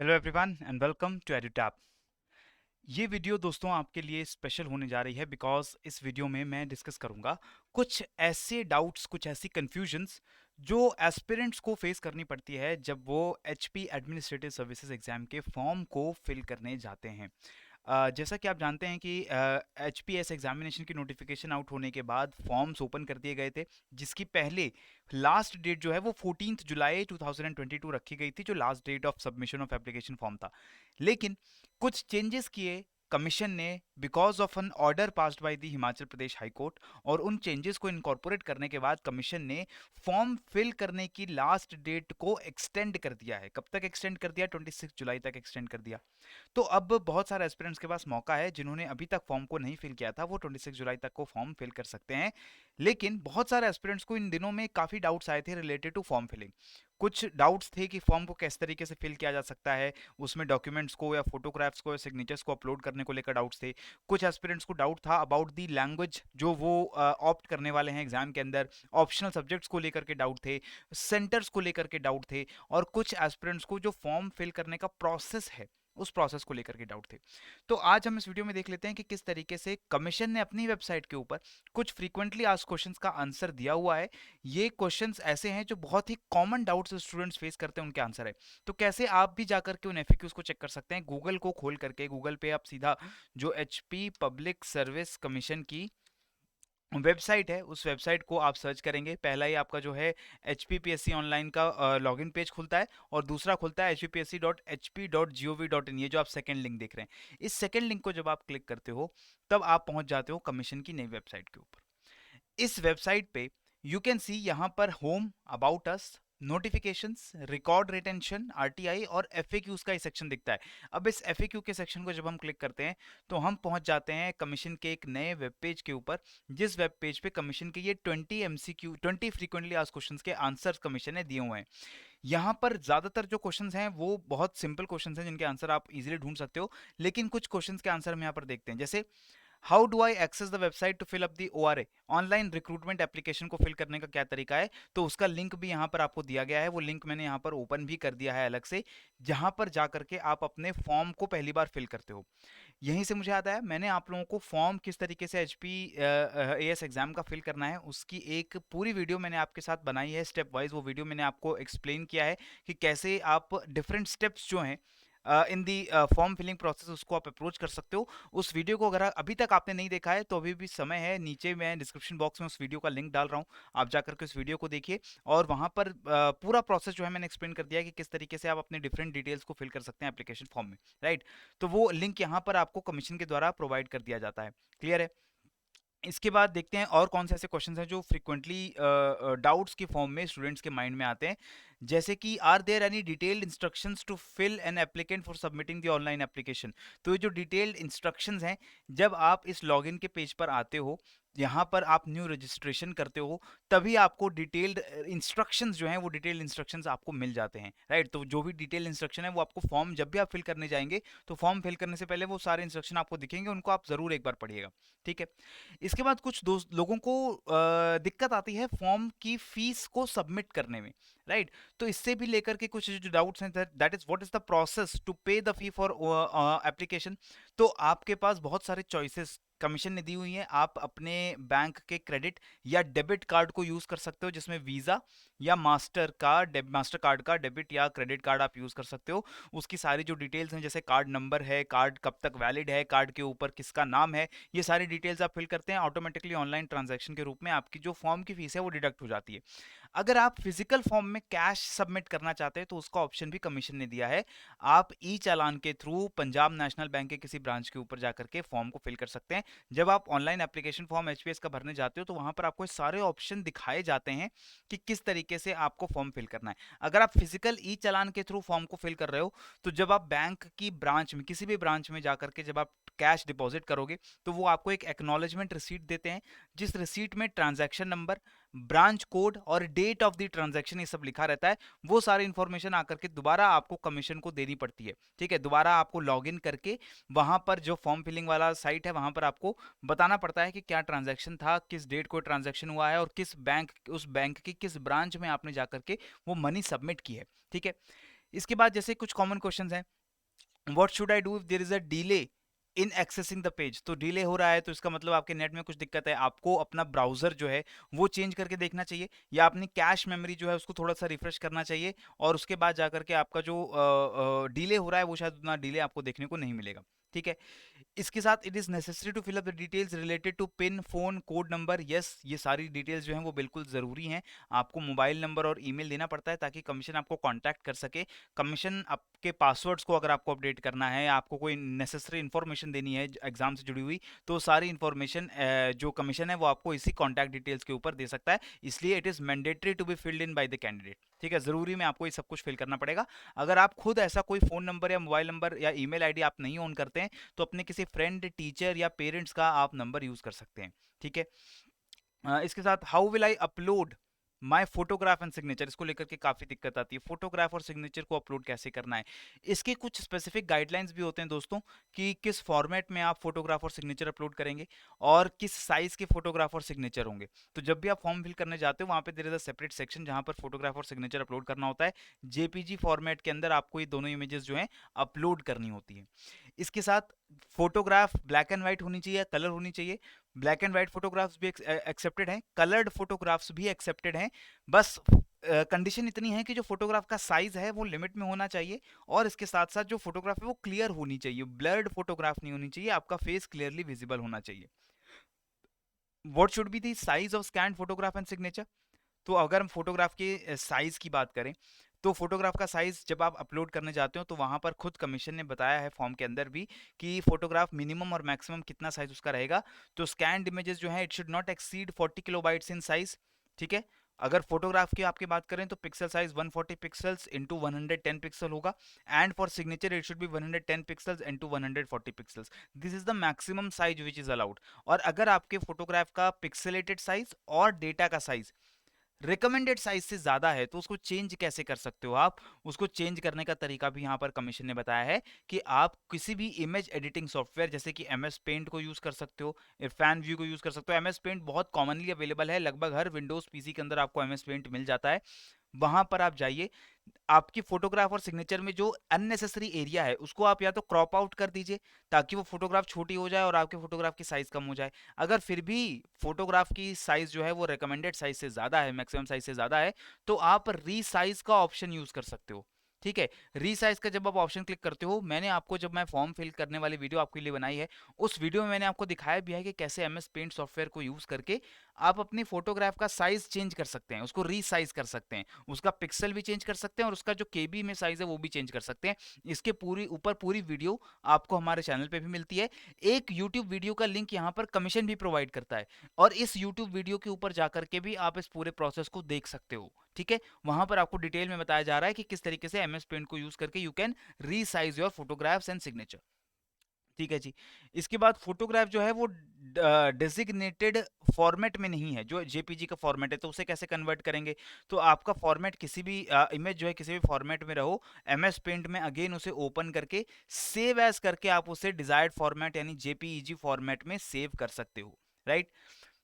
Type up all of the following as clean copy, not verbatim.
Hello everyone and welcome to Edutap. ये video दोस्तों आपके लिए स्पेशल होने जा रही है बिकॉज इस वीडियो में मैं डिस्कस करूंगा कुछ ऐसे डाउट्स, कुछ ऐसी कंफ्यूजन्स जो एस्पिरेंट्स को फेस करनी पड़ती है जब वो एचपी एडमिनिस्ट्रेटिव सर्विसेज एग्जाम के फॉर्म को फिल करने जाते हैं। जैसा कि आप जानते हैं कि एच पी एस एग्जामिनेशन की नोटिफिकेशन आउट होने के बाद फॉर्म्स ओपन कर दिए गए थे, जिसकी पहले लास्ट डेट जो है वो 14 जुलाई 2022 रखी गई थी, जो last date of submission of application form था। लेकिन कुछ चेंजेस किए कमीशन ने because of an order passed by the Himachal Pradesh high court, और उन चेंजेस को इनकॉर्पोरेट करने के बाद कमीशन ने फॉर्म फिल करने की लास्ट डेट को एक्सटेंड कर दिया है। कब तक एक्सटेंड कर दिया? 26 जुलाई तक एक्सटेंड कर दिया। तो अब बहुत सारे एस्पिरेंट्स के पास मौका है, जिन्होंने अभी तक फॉर्म को नहीं फिल किया था वो 26 जुलाई तक को फॉर्म फिल कर सकते हैं। लेकिन बहुत सारे एस्पिरेंट्स को इन दिनों में काफ़ी डाउट्स आए थे रिलेटेड टू फॉर्म फिलिंग। कुछ डाउट्स थे कि फॉर्म को किस तरीके से फिल किया जा सकता है, उसमें डॉक्यूमेंट्स को या फोटोग्राफ्स को या सिग्नेचर्स को अपलोड करने को लेकर डाउट्स थे। कुछ एस्पिरेंट्स को डाउट था अबाउट दी लैंग्वेज जो वो ऑप्ट करने वाले हैं एग्जाम के अंदर। ऑप्शनल सब्जेक्ट्स को लेकर के डाउट थे, सेंटर्स को लेकर के डाउट थे, और कुछ एस्पिरेंट्स को जो फॉर्म फिल करने का प्रोसेस है उस प्रोसेस को लेकर के डाउट थे। तो आज हम इस वीडियो में देख लेते हैं कि किस तरीके से कमीशन ने अपनी वेबसाइट के ऊपर कुछ फ्रीक्वेंटली आस्क्ड क्वेश्चंस का आंसर दिया हुआ है। ये क्वेश्चंस ऐसे हैं जो बहुत ही कॉमन डाउट्स स्टूडेंट्स फेस करते हैं, उनके आंसर है। तो कैसे आप भी जाकर के उन एफएक्यूज को चेक कर सकते हैं, गूगल को खोल करके गूगल पे आप सीधा जो एचपी पब्लिक सर्विस कमीशन की वेबसाइट है उस वेबसाइट को आप सर्च करेंगे। पहला ही आपका जो है H P P S C online का लॉगिन पेज खुलता है, और दूसरा खुलता है hppsc.hp.gov.in, ये जो आप सेकंड लिंक देख रहे हैं। इस सेकंड लिंक को जब आप क्लिक करते हो तब आप पहुंच जाते हो कमीशन की नई वेबसाइट के ऊपर। इस वेबसाइट पे यू कैन सी यहाँ पर home, about us, notifications, record retention, RTI और एफएक्यूज का एक सेक्शन दिखता है। अब इस एफएक्यू के सेक्शन को जब हम क्लिक करते हैं तो हम पहुंच जाते हैं कमीशन के एक नए वेब पेज के ऊपर, जिस वेब पेज पे कमीशन के ये 20 एमसीक्यू 20 फ्रीक्वेंटली आस्क्ड क्वेश्चंस के आंसर्स कमीशन ने दिए हुए हैं। यहाँ पर ज़्यादातर जो क्वेश्चंस हैं वो बहुत सिंपल क्वेश्चंस हैं जिनके आंसर आप इजीली ढूंढ सकते हो। लेकिन कुछ क्वेश्चंस के आंसर हम यहाँ पर देखते हैं, जैसे how do I access the website to fill up the ORA, online recruitment application को फिल करने का क्या तरीका है। तो उसका लिंक भी यहाँ पर आपको दिया गया है, वो लिंक मैंने यहाँ पर ओपन भी कर दिया है अलग से, जहाँ पर जा करके आप अपने फॉर्म को पहली बार फिल करते हो। यहीं से मुझे याद आया, मैंने आप लोगों को फॉर्म किस तरीके से एचपी एएस एग्जाम का फिल करना है उसकी एक पूरी वीडियो मैंने आपके साथ बनाई है स्टेप वाइज। वो वीडियो मैंने आपको एक्सप्लेन किया है कि कैसे आप डिफरेंट स्टेप्स जो हैं इन दी फॉर्म फिलिंग प्रोसेस उसको आप अप्रोच कर सकते हो। उस वीडियो को अगर अभी तक आपने नहीं देखा है तो अभी भी समय है, नीचे मैं डिस्क्रिप्शन बॉक्स में उस वीडियो का लिंक डाल रहा हूँ, आप जाकर के उस वीडियो को देखिए। और वहाँ पर पूरा प्रोसेस जो है मैंने एक्सप्लेन कर दिया है कि किस तरीके से आप अपने डिफरेंट डिटेल्स को फिल कर सकते हैं एप्लीकेशन फॉर्म में, राइट। तो वो लिंक यहाँ पर आपको कमीशन के द्वारा प्रोवाइड कर दिया जाता है। क्लियर है? इसके बाद देखते हैं और कौन से ऐसे क्वेश्चंस हैं जो फ्रीक्वेंटली डाउट्स की फॉर्म में स्टूडेंट्स के माइंड में आते हैं। जैसे कि are there any detailed instructions to fill an applicant for submitting the online application. तो ये जो डिटेल्ड इंस्ट्रक्शंस हैं, जब आप इस लॉगिन के पेज पर आते हो, यहाँ पर आप न्यू रजिस्ट्रेशन करते हो, तभी आपको डिटेल्ड इंस्ट्रक्शंस जो हैं वो डिटेल्ड इंस्ट्रक्शंस आपको मिल जाते हैं, राइट। तो जो भी डिटेल इंस्ट्रक्शन है वो आपको फॉर्म जब भी आप फिल करने जाएंगे तो फॉर्म फिल करने से पहले वो सारे इंस्ट्रक्शन आपको दिखेंगे, उनको आप जरूर एक बार पढ़िएगा, ठीक है। इसके बाद कुछ दोस्त लोगों को दिक्कत आती है फॉर्म की फीस को सबमिट करने में, राइट। तो इससे भी लेकर के कुछ जो डाउट्स हैं, that is what is the process to pay the fee for application. तो आपके पास बहुत सारे चॉइसेस कमीशन ने दी हुई है। आप अपने बैंक के क्रेडिट या डेबिट कार्ड को यूज कर सकते हो, जिसमें वीजा या मास्टर कार्ड का डेबिट या क्रेडिट कार्ड आप यूज कर सकते हो। उसकी सारी जो डिटेल्स हैं, जैसे कार्ड नंबर है, कार्ड कब तक वैलिड है, कार्ड के ऊपर किसका नाम है, ये सारी डिटेल्स आप फिल करते हैं, ऑटोमेटिकली ऑनलाइन ट्रांजैक्शन के रूप में आपकी जो फॉर्म की फीस है वो डिडक्ट हो जाती है। अगर आप फिजिकल फॉर्म में कैश सबमिट करना चाहते हैं तो उसका ऑप्शन भी कमीशन ने दिया है। आप ई चालान के थ्रू पंजाब नेशनल बैंक के किसी ब्रांच के ऊपर जाकर के फॉर्म को फिल कर सकते हैं। जब आप ऑनलाइन एप्लीकेशन फॉर्म एचपीएस का भरने जाते हो तो वहां पर आपको सारे ऑप्शन दिखाए जाते हैं कि किस तरीके से आपको फॉर्म फिल करना है। अगर आप फिजिकल ई चालान के थ्रू फॉर्म को फिल कर रहे हो तो जब आप बैंक की ब्रांच में, किसी भी ब्रांच में जाकर के जब आप कैश डिपॉजिट करोगे तो वो आपको एक एक्नॉलेजमेंट रिसीट देते हैं, जिस रिसीट में ट्रांजैक्शन नंबर, ब्रांच कोड और डेट ऑफ द ट्रांजैक्शन ये सब लिखा रहता है। वो सारी इंफॉर्मेशन आकर के दोबारा आपको कमीशन को देनी पड़ती है, ठीक है। दोबारा आपको लॉगिन करके वहां पर जो फॉर्म फिलिंग वाला साइट है वहां पर आपको बताना पड़ता है कि क्या ट्रांजैक्शन था, किस डेट को ट्रांजैक्शन हुआ है और किस बैंक, उस बैंक की किस ब्रांच में आपने जाकर के वो मनी सबमिट की है, ठीक है। इसके बाद जैसे कुछ कॉमन क्वेश्चंस हैं, what should I do if there is a delay in accessing the page. तो डिले हो रहा है तो इसका मतलब आपके नेट में कुछ दिक्कत है, आपको अपना ब्राउजर जो है वो चेंज करके देखना चाहिए, या अपनी कैश मेमोरी जो है उसको थोड़ा सा रिफ्रेश करना चाहिए, और उसके बाद जाकर के आपका जो डिले हो रहा है वो शायद उतना डिले आपको देखने को नहीं मिलेगा। ठीक है, इसके साथ it is necessary to fill up the details related to pin, phone, code number. Yes, ये सारी डिटेल्स जो हैं वो बिल्कुल ज़रूरी हैं। आपको मोबाइल नंबर और ईमेल देना पड़ता है ताकि कमीशन आपको कांटेक्ट कर सके। कमीशन आपके पासवर्ड्स को अगर आपको अपडेट करना है, आपको कोई नेसेसरी इन्फॉर्मेशन देनी है एग्जाम से जुड़ी हुई, तो सारी इन्फॉर्मेशन जो कमीशन है वो आपको इसी कॉन्टैक्ट डिटेल्स के ऊपर दे सकता है। इसलिए it is mandatory to be filled in by the candidate. ठीक है, ज़रूरी में आपको ये सब कुछ फिल करना पड़ेगा। अगर आप खुद ऐसा कोई फ़ोन नंबर या मोबाइल नंबर या ईमेल आईडी आप नहीं ऑन करते हैं, तो अपने किसी फ्रेंड, टीचर या पेरेंट्स का आप नंबर यूज कर सकते हैं। ठीक है, इसके साथ how will I upload my photograph and signature, इसको लेकर के काफ़ी दिक्कत आती है, फोटोग्राफ और सिग्नेचर को अपलोड कैसे करना है। इसके कुछ स्पेसिफिक गाइडलाइंस भी होते हैं दोस्तों, कि किस फॉर्मेट में आप फोटोग्राफ और सिग्नेचर अपलोड करेंगे और किस साइज के फोटोग्राफ और सिग्नेचर होंगे। तो जब भी आप फॉर्म फिल करने जाते हो वहाँ पे there is a separate section जहाँ पर फोटोग्राफ और सिग्नेचर अपलोड करना होता है। जेपीजी फॉर्मेट के अंदर आपको ये दोनों इमेजेस जो हैं अपलोड करनी होती है। इसके साथ फोटोग्राफ ब्लैक एंड व्हाइट होनी चाहिए, कलर होनी चाहिए। ब्लैक एंड व्हाइट फोटोग्राफ्स भी एक्सेप्टेड हैं, कलर्ड फोटोग्राफ्स भी एक्सेप्टेड हैं। बस कंडीशन इतनी है कि जो फोटोग्राफ का साइज है वो लिमिट में होना चाहिए, और इसके साथ साथ जो फोटोग्राफ है वो क्लियर होनी चाहिए, ब्लर्ड फोटोग्राफ नहीं होनी चाहिए, आपका फेस क्लियरली विजिबल होना चाहिए। What should be the size of scan photograph and signature. तो अगर हम फोटोग्राफ के साइज की बात करें, तो फोटोग्राफ का साइज जब आप अपलोड करने जाते हो तो वहां पर खुद कमीशन ने बताया है फॉर्म के अंदर भी कि फोटोग्राफ मिनिमम और मैक्सिमम कितना साइज उसका रहेगा। तो स्कैन्ड इमेजेस जो है it should not exceed 40 kilobytes in size. ठीक है, अगर फोटोग्राफ की आपकी बात करें तो pixel size 140 pixels into 110 pixel होगा, and for signature it should be 110 pixels into 140 pixels. This is the maximum size which is allowed. और अगर आपके फोटोग्राफ का पिक्सेलेटेड साइज और डेटा का साइज रिकमेंडेड साइज से ज्यादा है तो उसको चेंज कैसे कर सकते हो आप। उसको चेंज करने का तरीका भी यहाँ पर कमीशन ने बताया है कि आप किसी भी इमेज एडिटिंग सॉफ्टवेयर जैसे कि एमएस पेंट को यूज कर सकते हो, फैन व्यू को यूज कर सकते हो। एमएस पेंट बहुत कॉमनली अवेलेबल है, लगभग हर विंडोज पीसी के अंदर आपको एमएस पेंट मिल जाता है। वहां पर आप जाइए, आपकी फोटोग्राफ और सिग्नेचर में जो अननेसेसरी एरिया है उसको आप या तो क्रॉप आउट कर दीजिए ताकि वो फोटोग्राफ छोटी हो जाए और आपके फोटोग्राफ की साइज कम हो जाए। अगर फिर भी फोटोग्राफ की साइज जो है वो रिकमेंडेड साइज से ज़्यादा है, मैक्सिमम साइज से ज़्यादा है, तो आप रीसाइज का ऑप्शन यूज़ कर सकते हो। ठीक है, रीसाइज का जब आप ऑप्शन क्लिक करते हो, मैंने आपको जब मैं फॉर्म फिल करने वाली वीडियो आपके लिए बनाई है उस वीडियो में मैंने आपको दिखाया भी है कि कैसे एमएस पेंट सॉफ्टवेयर को यूज़ करके आप अपनी फोटोग्राफ का साइज चेंज कर सकते हैं, उसको रीसाइज कर सकते हैं, उसका पिक्सल भी चेंज कर सकते हैं और उसका जो केबी में साइज है वो भी चेंज कर सकते हैं। इसके पूरी ऊपर पूरी वीडियो आपको हमारे चैनल पे भी मिलती है। एक यूट्यूब वीडियो का लिंक यहाँ पर कमीशन भी प्रोवाइड करता है, और इस यूट्यूब वीडियो के ऊपर जाकर के भी आप इस पूरे प्रोसेस को देख सकते हो। ठीक है, वहां पर आपको डिटेल में बताया जा रहा है कि किस तरीके से एमएस पेंट को यूज करके you can resize your photographs and signature. ठीक है जी। इसके बाद फोटोग्राफ जो है वो डेजिग्नेटेड फॉर्मेट में नहीं है, जो जेपीजी का फॉर्मेट है, तो उसे कैसे कन्वर्ट करेंगे। तो आपका फॉर्मेट किसी भी इमेज जो है किसी भी फॉर्मेट में रहो, एमएस पेंट में अगेन उसे ओपन करके सेव एज करके आप उसे डिजायर्ड फॉर्मेट यानी जेपीईजी फॉर्मेट में सेव कर सकते हो। Right,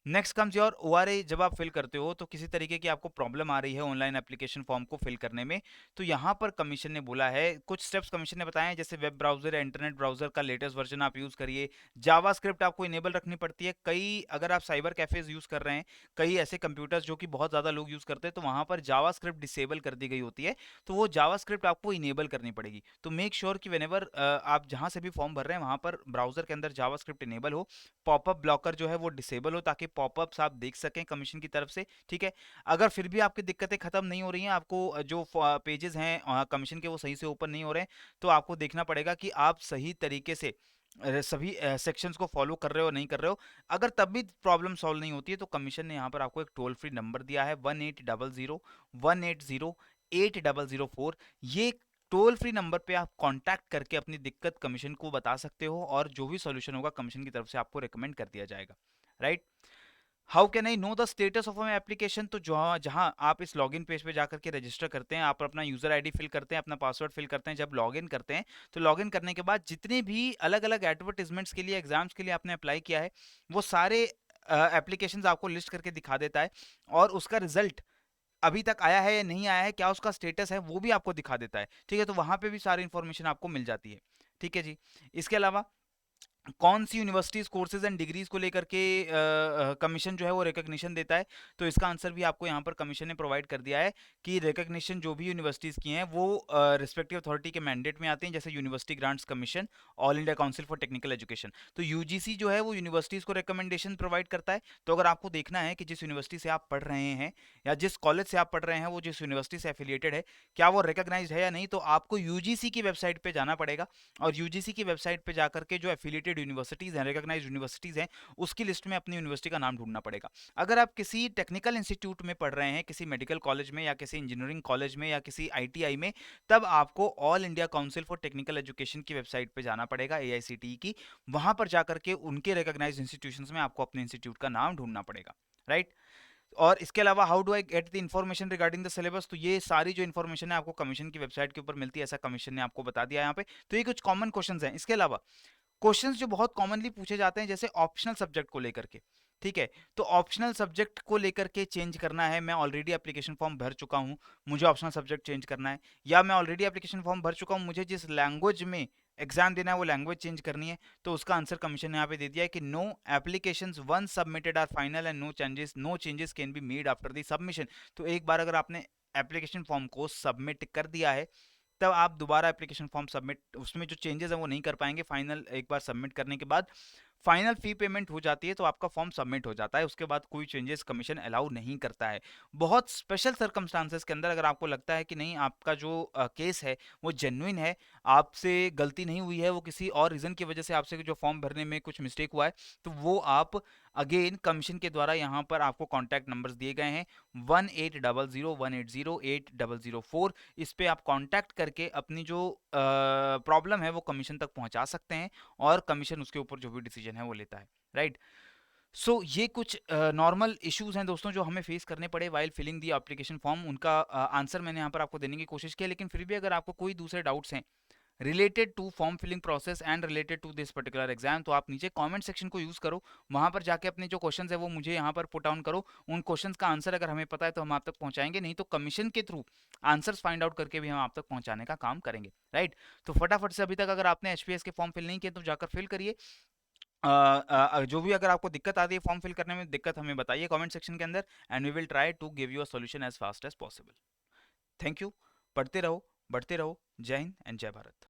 next comes your ORA. जब आप फिल करते हो तो किसी तरीके की आपको प्रॉब्लम आ रही है ऑनलाइन एप्लीकेशन फॉर्म को फिल करने में, तो यहाँ पर कमीशन ने बोला है, कुछ स्टेप्स कमीशन ने बताए हैं, जैसे वेब ब्राउजर या इंटरनेट ब्राउजर का लेटेस्ट वर्जन आप यूज़ करिए, जावास्क्रिप्ट आपको इनेबल रखनी पड़ती है। कई अगर आप साइबर कैफेज यूज़ कर रहे हैं, कई ऐसे कंप्यूटर्स जो कि बहुत ज़्यादा लोग यूज़ करते हैं, तो वहाँ पर जावास्क्रिप्ट डिसेबल कर दी गई होती है, तो वो जावास्क्रिप्ट आपको इनेबल करनी पड़ेगी। तो मेक श्योर कि वेनेवर आप जहाँ से भी फॉर्म भर रहे हैं वहाँ पर ब्राउजर के अंदर जावास्क्रिप्ट इनेबल हो, पॉपअप ब्लॉकर जो है वो डिसेबल हो ताकि पॉपअप्स आप देख सकें कमीशन की तरफ से। ठीक है, अगर फिर भी आपकी दिक्कतें खत्म नहीं हो रही हैं, आपको जो पेजेस हैं कमीशन के वो सही से ओपन नहीं हो रहे हैं, तो आपको देखना पड़ेगा कि आप सही तरीके से सभी सेक्शंस को फॉलो कर रहे हो नहीं कर रहे हो। अगर तब भी प्रॉब्लम सॉल्व नहीं होती है तो कमीशन ने यहाँ पर आपको एक टोल फ्री नंबर दिया है 1800 ये टोल फ्री नंबर पे आप कांटेक्ट करके अपनी दिक्कत कमीशन को बता सकते हो और जो भी सॉल्यूशन होगा कमीशन की तरफ से आपको रिकमेंड कर दिया जाएगा। Right, how can I know the status of my application. तो जहाँ जहाँ आप इस लॉगिन पेज पे जाकर के रजिस्टर करते हैं, आप अपना यूजर आईडी फिल करते हैं, अपना पासवर्ड फिल करते हैं, जब लॉगिन करते हैं तो लॉगिन करने के बाद जितने भी अलग अलग एडवर्टीजमेंट्स के लिए एग्जाम्स के लिए आपने अप्लाई किया है वो सारे एप्लीकेशंस आपको लिस्ट करके दिखा देता है, और उसका रिजल्ट अभी तक आया है या नहीं आया है, क्या उसका स्टेटस है, वो भी आपको दिखा देता है। ठीक है, तो वहां पे भी सारी इन्फॉर्मेशन आपको मिल जाती है। ठीक है जी। इसके अलावा कौन सी यूनिवर्सिटीज कोर्सेज एंड डिग्रीज को लेकर के कमीशन जो है वो रिकॉग्निशन देता है, तो इसका आंसर भी आपको यहाँ पर कमीशन ने प्रोवाइड कर दिया है कि रिकॉग्निशन जो भी यूनिवर्सिटीज की हैं वो रिस्पेक्टिव अथॉरिटी के मैंडेट में आते हैं, जैसे university grants commission, all India council for technical education. तो यूजीसी जो है वो यूनिवर्सिटीज को रिकमेंडेशन प्रोवाइड करता है। तो अगर आपको देखना है कि जिस यूनिवर्सिटी से आप पढ़ रहे हैं या जिस कॉलेज से आप पढ़ रहे हैं वो जिस यूनिवर्सिटी से एफिलिएटेड है, क्या वो रिकॉग्नाइज्ड है या नहीं, तो आपको यूजीसी की वेबसाइट पे जाना पड़ेगा। और यूजीसी की वेबसाइट पे जाकर के जो एफिलिएटेड यूनिवर्सिटीज हैं, रिकॉग्नाइज्ड यूनिवर्सिटीज हैं, उसकी लिस्ट में अपनी यूनिवर्सिटी का नाम ढूंढना पड़ेगा। अगर आप किसी टेक्निकल इंस्टीट्यूट में पढ़ रहे हैं, किसी मेडिकल कॉलेज में या किसी इंजीनियरिंग कॉलेज में या किसी आईटीआई में, तब आपको all India council for technical education की वेबसाइट पे जाना पड़ेगा, एआईसीटीई की। वहां पर जाकर के उनके रिकॉग्नाइज्ड इंस्टीट्यूशंस में आपको अपने इंस्टीट्यूट का नाम ढूंढना पड़ेगा, राइट। और इसके अलावा how do I get the information regarding the syllabus, तो ये सारी जो इन्फॉर्मेशन है आपको कमीशन की वेबसाइट के ऊपर मिलती है, ऐसा कमीशन ने आपको बता दिया यहाँ पे। तो ये कुछ कॉमन क्वेश्चंस हैं। इसके अलावा क्वेश्चंस जो बहुत कॉमनली पूछे जाते हैं, जैसे ऑप्शनल सब्जेक्ट को लेकर के। ठीक है, तो ऑप्शनल सब्जेक्ट को लेकर के चेंज करना है, मैं ऑलरेडी एप्लीकेशन फॉर्म भर चुका हूं, मुझे ऑप्शनल सब्जेक्ट चेंज करना है, या मैं ऑलरेडी एप्लीकेशन फॉर्म भर चुका हूं, मुझे जिस लैंग्वेज में एग्जाम देना है वो लैंग्वेज चेंज करनी है, तो उसका आंसर कमीशन ने यहाँ पे दे दिया है कि no applications once submitted are final and no changes can be made after the submission. तो एक बार अगर आपने एप्लीकेशन फॉर्म को सबमिट कर दिया है, तब आप दोबारा एप्लीकेशन फॉर्म सबमिट, उसमें जो चेंजेस हैं वो नहीं कर पाएंगे। फाइनल एक बार सबमिट करने के बाद फाइनल फी पेमेंट हो जाती है, तो आपका फॉर्म सबमिट हो जाता है। उसके बाद कोई चेंजेस कमीशन अलाउ नहीं करता है। बहुत स्पेशल सर्कमस्टांसेस के अंदर अगर आपको लगता है कि नहीं, आपका जो केस है वो जेन्युइन है, आपसे गलती नहीं हुई है, वो किसी और रीज़न की वजह से आपसे जो फॉर्म भरने में कुछ मिस्टेक हुआ है, तो वो आप अगेन कमीशन के द्वारा यहाँ पर आपको कॉन्टैक्ट नंबर्स दिए गए हैं 1800180804। इस पे आप कांटेक्ट करके अपनी जो प्रॉब्लम है वो कमीशन तक पहुंचा सकते हैं, और कमीशन उसके ऊपर जो भी डिसीजन है वो लेता है, राइट। सो ये कुछ नॉर्मल इश्यूज हैं दोस्तों जो हमें फेस करने पड़े while filling the application form. उनका आंसर मैंने यहाँ पर आपको देने की कोशिश की है, लेकिन फिर भी अगर आपको कोई दूसरे डाउट्स हैं related to form filling process and related to this particular exam, तो आप नीचे कमेंट सेक्शन को यूज करो, वहां पर जाके अपने जो क्वेश्चंस है वो मुझे यहाँ पर पुट डाउन करो। उन क्वेश्चंस का आंसर अगर हमें पता है तो हम आप तक पहुंचाएंगे, नहीं तो कमीशन के थ्रू आंसर्स फाइंड आउट करके भी हम आप तक पहुंचाने का काम करेंगे, राइट। तो फटाफट से अभी तक अगर आपने एचपीएस के फॉर्म फिल नहीं किए तो जाकर फिल करिए। जो भी अगर आपको दिक्कत आती है फॉर्म फिल करने में, दिक्कत हमें बताइए कमेंट सेक्शन के अंदर, and we will try to give you a solution as fast as possible. Thank you. पढ़ते रहो, बढ़ते रहो। जय हिंद एंड जय भारत।